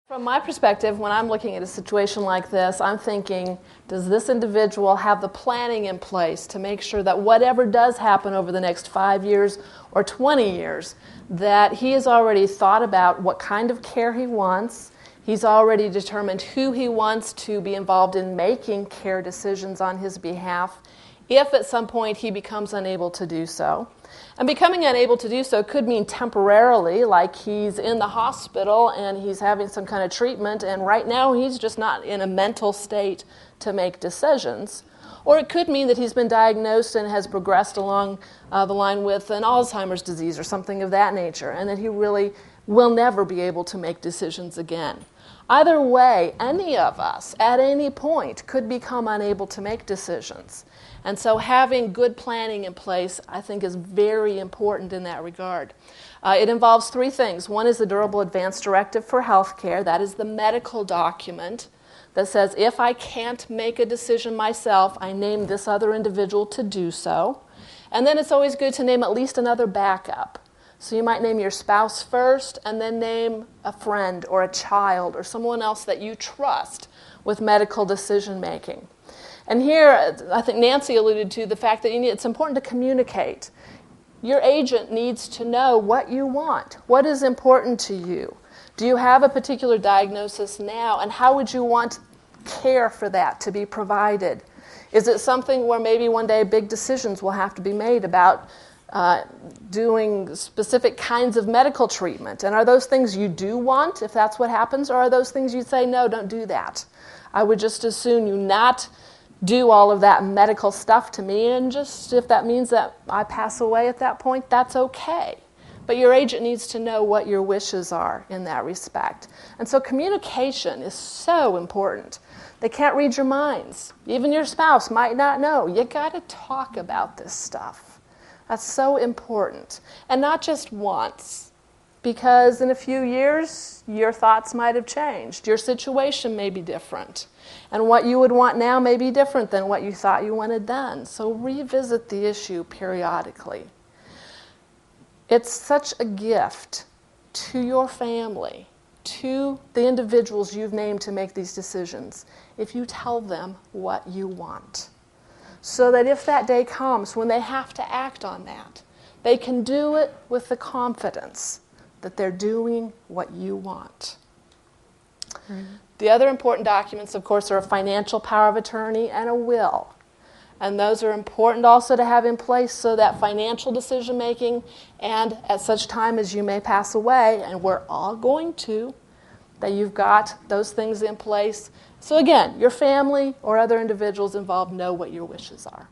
From my perspective, when I'm looking at a situation like this, I'm thinking, does this individual have the planning in place to make sure that whatever does happen over the next 5 years or 20 years, that he has already thought about what kind of care he wants, he's already determined who he wants to be involved in making care decisions on his behalf, if at some point he becomes unable to do so. And becoming unable to do so could mean temporarily, like he's in the hospital and he's having some kind of treatment, and right now he's just not in a mental state to make decisions. Or it could mean that he's been diagnosed and has progressed along the line with an Alzheimer's disease or something of that nature, and that he really will never be able to make decisions again. Either way, any of us at any point could become unable to make decisions. And so having good planning in place, I think, is very important in that regard. It involves three things. One is the Durable Advance Directive for Healthcare. That is the medical document that says if I can't make a decision myself, I name this other individual to do so. And then it's always good to name at least another backup. So you might name your spouse first and then name a friend or a child or someone else that you trust with medical decision making. And here, I think Nancy alluded to the fact that it's important to communicate. Your agent needs to know what you want. What is important to you? Do you have a particular diagnosis now, and how would you want care for that to be provided? Is it something where maybe one day big decisions will have to be made about doing specific kinds of medical treatment? And are those things you do want, if that's what happens, or are those things you say, no, don't do that? I would just as soon you not do all of that medical stuff to me, and just if that means that I pass away at that point, that's okay. But your agent needs to know what your wishes are in that respect. And so communication is so important. They can't read your minds. Even your spouse might not know. You got to talk about this stuff. That's so important. And not just once, because in a few years, your thoughts might have changed. Your situation may be different. And what you would want now may be different than what you thought you wanted then. So revisit the issue periodically. It's such a gift to your family, to the individuals you've named to make these decisions, if you tell them what you want. So that if that day comes when they have to act on that, they can do it with the confidence that they're doing what you want. Mm-hmm. The other important documents, of course, are a financial power of attorney and a will. And those are important also to have in place so that financial decision making, and at such time as you may pass away, and we're all going to, that you've got those things in place. So again, your family or other individuals involved know what your wishes are.